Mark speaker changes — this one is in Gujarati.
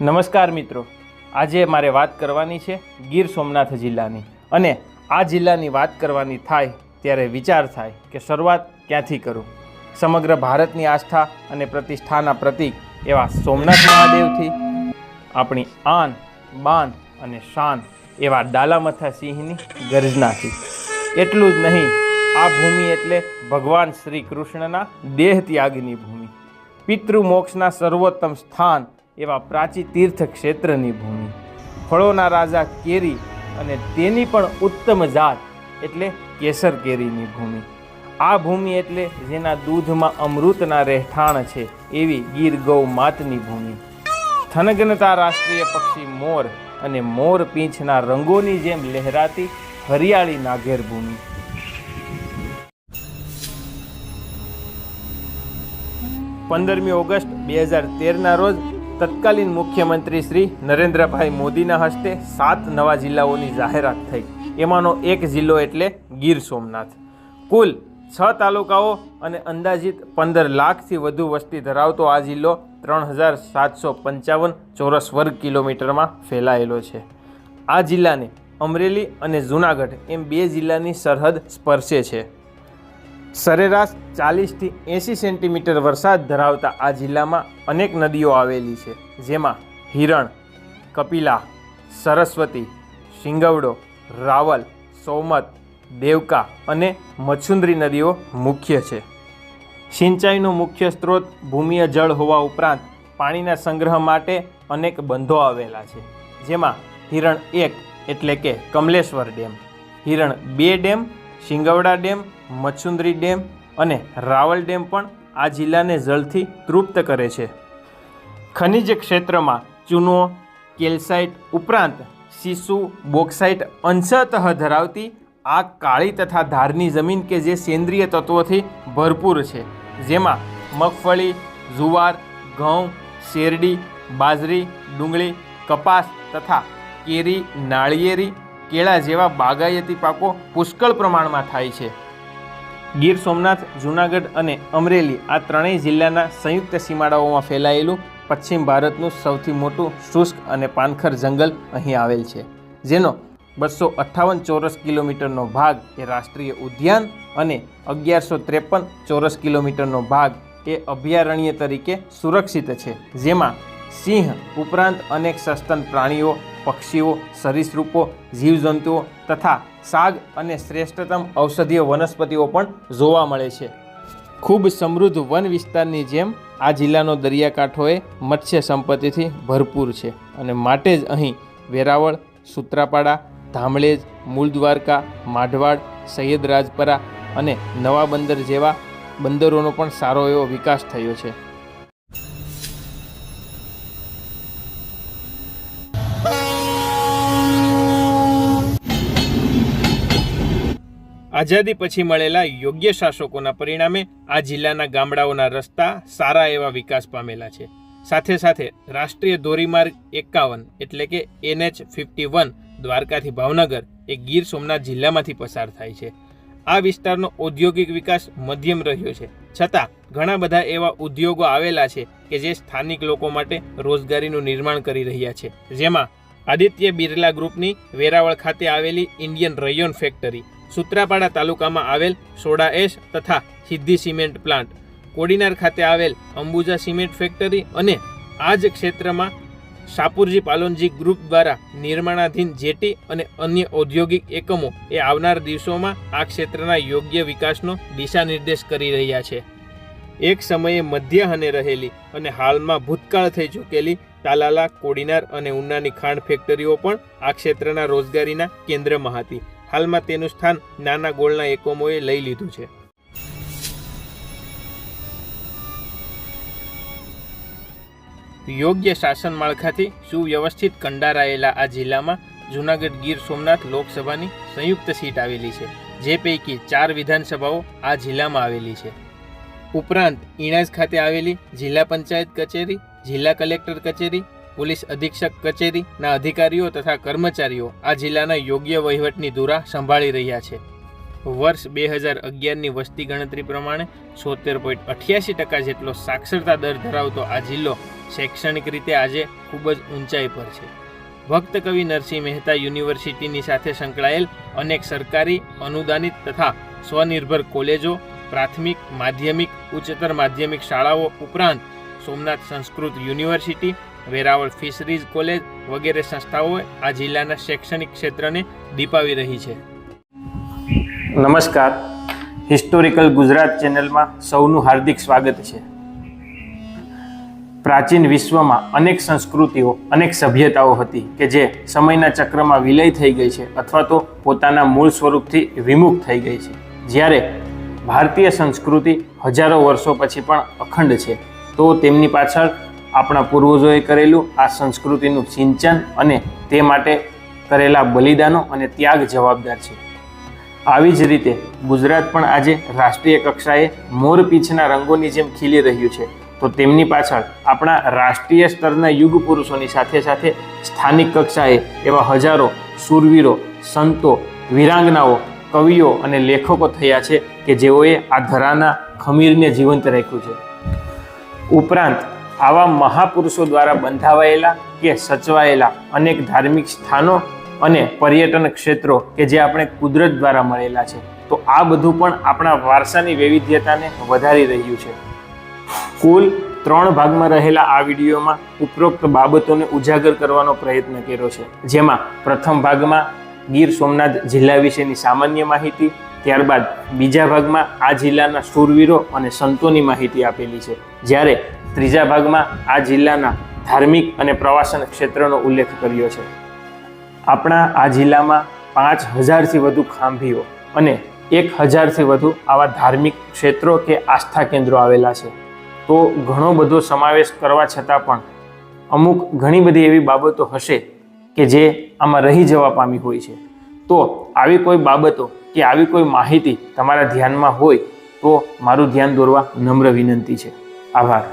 Speaker 1: નમસ્કાર મિત્રો, આજે મારે વાત કરવાની છે ગીર સોમનાથ જિલ્લાની અને આ જિલ્લાની વાત કરવાની થાય ત્યારે વિચાર થાય કે શરૂઆત ક્યાંથી કરું। સમગ્ર ભારતની આસ્થા અને પ્રતિષ્ઠાના પ્રતીક એવા સોમનાથ મહાદેવથી આપણી આન બાન અને શાન એવા ડાલામથા સિંહની ગર્જનાથી। એટલું જ નહીં, આ ભૂમિ એટલે ભગવાન શ્રી કૃષ્ણના દેહ ત્યાગની ભૂમિ, પિતૃ મોક્ષના સર્વોત્તમ સ્થાન એવા પ્રાચી તીર્થ ક્ષેત્રની ભૂમિ, ફળોના રાજા કેરી અને તેની પણ ઉત્તમ જાત એટલે કેસર કેરીની ભૂમિ। આ ભૂમિ એટલે જેના દૂધમાં અમૃતના રહેઠાણ છે એવી ગીર ગૌ માતની ભૂમિ। થનગનતા રાષ્ટ્રીય પક્ષી મોર અને મોર પીંછના રંગોની જેમ લહેરાતી હરિયાળી નાઘેર ભૂમિ। 15મી ઓગસ્ટ 2013ના રોજ તત્કાલીન મુખ્યમંત્રી શ્રી નરેન્દ્રભાઈ મોદીના હસ્તે 7 નવા જિલ્લાઓની જાહેરાત થઈ। એમાંનો એક જિલ્લો એટલે ગીર સોમનાથ। કુલ 6 તાલુકાઓ અને અંદાજિત 15 લાખથી વધુ વસ્તી ધરાવતો આ જિલ્લો 3755 ચોરસ વર્ગ કિલોમીટરમાં ફેલાયેલો છે। આ જિલ્લાને અમરેલી અને જૂનાગઢ એમ 2 જિલ્લાની સરહદ સ્પર્શે છે। સરેરાશ 40થી 80 સેન્ટીમીટર વરસાદ ધરાવતા આ જિલ્લામાં અનેક નદીઓ આવેલી છે, જેમાં હિરણ, કપિલા, સરસ્વતી, શિંગવડો, રાવલ, સોમત, દેવકા અને મચ્છુંદરી નદીઓ મુખ્ય છે। સિંચાઈનો મુખ્ય સ્ત્રોત ભૂમિય જળ હોવા ઉપરાંત પાણીના સંગ્રહ માટે અનેક બંધો આવેલા છે, જેમાં હિરણ 1 એટલે કે Kamleshwar dam, Hiran 2 dam, Shingvada dam, Machhundri dam અને રાવલ ડેમ પણ આ જિલ્લાને જળથી તૃપ્ત કરે છે। ખનિજ ક્ષેત્રમાં ચૂનો, કેલ્સાઇટ ઉપરાંત સીસુ, બોક્સાઇટ અંશતઃ ધરાવતી આ કાળી તથા ધારની જમીન કે જે સેન્દ્રિય તત્વોથી ભરપૂર છે, જેમાં મગફળી, જુવાર, ઘઉં, શેરડી, બાજરી, ડુંગળી, કપાસ તથા કેરી, નાળિયેરી, કેળા જેવા બાગાયતી પાકો પુષ્કળ પ્રમાણમાં થાય છે। ગીર સોમનાથ, જૂનાગઢ અને અમરેલી આ ત્રણેય જિલ્લાના સંયુક્ત સીમાડાઓમાં ફેલાયેલું પશ્ચિમ ભારતનું સૌથી મોટું શુષ્ક અને પાનખર જંગલ અહીં આવેલ છે, જેનો 258 ચોરસ કિલોમીટરનો ભાગ એ રાષ્ટ્રીય ઉદ્યાન અને 1153 ચોરસ કિલોમીટરનો ભાગ એ અભયારણ્ય તરીકે સુરક્ષિત છે, જેમાં સિંહ ઉપરાંત અનેક સસ્તન પ્રાણીઓ, પક્ષીઓ, સરીસૃપો, જીવજંતુઓ તથા શાક અને શ્રેષ્ઠતમ ઔષધીય વનસ્પતિઓ પણ જોવા મળે છે। ખૂબ સમૃદ્ધ વન વિસ્તારની જેમ આ જિલ્લાનો દરિયાકાંઠો એ મત્સ્ય સંપત્તિથી ભરપૂર છે અને માટે જ અહીં વેરાવળ, સૂત્રાપાડા, ધામળેજ, મૂળ દ્વારકા, માઢવાડ, સૈયદરાજપરા અને નવા બંદર જેવા બંદરોનો પણ સારો એવો વિકાસ થયો છે। આઝાદી પછી મળેલા યોગ્ય શાસકોના પરિણામે આ જિલ્લાના ગામડાઓના રસ્તા સારા એવા વિકાસ પામેલા છે। સાથે સાથે રાષ્ટ્રીય ધોરીમાર્ગ 51 એટલે કે NH51 દ્વારકાથી ભાવનગર એ ગીર સોમનાથ જિલ્લામાંથી પસાર થાય છે। આ વિસ્તારનો ઔદ્યોગિક વિકાસ મધ્યમ રહ્યો છે, છતાં ઘણા બધા એવા ઉદ્યોગો આવેલા છે કે જે સ્થાનિક લોકો માટે રોજગારીનું નિર્માણ કરી રહ્યા છે, જેમાં આદિત્ય બિરલા ગ્રુપની વેરાવળ ખાતે આવેલી ઇન્ડિયન રયોન ફેક્ટરી, સૂત્રાપાડા તાલુકામાં આવેલ સોડા એશ તથા સિદ્ધિ સિમેન્ટ પ્લાન્ટ, કોડીનાર ખાતે આવેલ અંબુજા સિમેન્ટ ફેક્ટરી અને આ જ ક્ષેત્રમાં શાપુરજી પાલોનજી ગ્રુપ દ્વારા નિર્માણાધીન જેટી અને અન્ય ઔદ્યોગિક એકમો એ આવનાર દિવસોમાં આ ક્ષેત્રના યોગ્ય વિકાસનો દિશા નિર્દેશ કરી રહ્યા છે। એક સમયે મધ્યાહને રહેલી અને હાલમાં ભૂતકાળ થઈ ચૂકેલી તાલાલા, કોડીનાર અને ઉનાની ખાંડ ફેક્ટરીઓ પણ આ ક્ષેત્રના રોજગારીના કેન્દ્રમાં હતી। હાલમાં તેનું સ્થાન નાના ગોળના એકમોએ લઈ લીધું છે। યોગ્ય શાસન માળખાથી સુવ્યવસ્થિત કંડારાયેલા આ જિલ્લામાં જૂનાગઢ ગીર સોમનાથ લોકસભાની સંયુક્ત સીટ આવેલી છે, જે પૈકી 4 વિધાનસભાઓ આ જિલ્લામાં આવેલી છે। ઉપરાંત ઈણાજ ખાતે આવેલી જિલ્લા પંચાયત કચેરી, જિલ્લા કલેક્ટર કચેરી, પોલીસ અધિક્ષક કચેરીના અધિકારીઓ તથા કર્મચારીઓ આ જિલ્લાના યોગ્ય વહીવટની ધુરા સંભાળી રહ્યા છે। વર્ષ 2011ની વસ્તી ગણતરી પ્રમાણે 76.88% જેટલો સાક્ષરતા દર ધરાવતો આ જિલ્લો શૈક્ષણિક રીતે આજે ખૂબ જ ઊંચાઈ પર છે. ભક્ત કવિ નરસિંહ મહેતા યુનિવર્સિટીની સાથે સંકળાયેલ અનેક સરકારી, અનુદાનિત તથા સ્વનિર્ભર કોલેજો, પ્રાથમિક, માધ્યમિક, ઉચ્ચતર માધ્યમિક શાળાઓ ઉપરાંત Somnath Sanskrit university, Veraval fisheries college વગેરે સંસ્થાઓ આ જિલ્લાના શૈક્ષણિક ક્ષેત્રને દીપાવી રહી છે. નમસ્કાર, હિસ્ટોરિકલ ગુજરાત ચેનલમાં સૌનું હાર્દિક સ્વાગત છે. પ્રાચીન વિશ્વમાં અનેક સંસ્કૃતિઓ, અનેક સભ્યતાઓ હતી કે જે સમયના ચક્રમાં વિલય થઈ ગઈ છે અથવા તો પોતાના મૂળ સ્વરૂપથી વિમુખ થઈ ગઈ છે. જ્યારે ભારતીય સંસ્કૃતિ હજારો વર્ષો પછી પણ અખંડ છે, તો તેમની પાછળ આપણા પૂર્વજોએ કરેલું આ સંસ્કૃતિનું સિંચન અને તે માટે કરેલા બલિદાનો અને ત્યાગ જવાબદાર છે. આવી જ રીતે ગુજરાત પણ આજે રાષ્ટ્રીય કક્ષાએ મોરપીંછના રંગોની જેમ ખીલી રહ્યું છે, તો તેમની પાછળ આપણા રાષ્ટ્રીય સ્તરના યુગ પુરુષોની સાથે સાથે સ્થાનિક કક્ષાએ એવા હજારો શૂરવીરો, સંતો, વીરાંગનાઓ, કવિઓ અને લેખકો થયા છે કે જેઓએ આ ધરાના ખમીરને જીવંત રાખ્યું છે. ઉપરાંત આવા મહાપુરુષો દ્વારા બંધાવાયેલા કે સચવાયેલા અનેક ધાર્મિક સ્થાનો અને પર્યટન ક્ષેત્રો કે જે આપણે કુદરત દ્વારા મળેલા છે, તો આ બધું પણ આપણા વારસાની વૈવિધ્યતાને વધારી રહ્યું છે. કુલ 3 ભાગમાં રહેલા આ વિડીયોમાં ઉપરોક્ત બાબતોને ઉજાગર કરવાનો પ્રયત્ન કર્યો છે, જેમાં પ્રથમ ભાગમાં ગીર સોમનાથ જિલ્લા વિશેની સામાન્ય માહિતી, ત્યારબાદ બીજા ભાગમાં આ જિલ્લાના શૂરવીરો અને સંતોની માહિતી આપેલી છે, જ્યારે ત્રીજા ભાગમાં આ જિલ્લાના ધાર્મિક અને પ્રવાસન ક્ષેત્રનો ઉલ્લેખ કર્યો છે. આપણા આ જિલ્લામાં 5000થી વધુ ખાંભીઓ અને 1000થી વધુ આવા ધાર્મિક ક્ષેત્રો કે આસ્થા કેન્દ્રો આવેલા છે. તો ઘણો બધો સમાવેશ કરવા છતાં પણ અમુક ઘણી બધી એવી બાબતો હશે કે જે આમાં રહી જવા પામી હોય છે. તો આવી કોઈ બાબતો કે આવી કોઈ માહિતી તમારા ધ્યાનમાં હોય તો મારું ધ્યાન દોરવા નમ્ર વિનંતી છે. આભાર.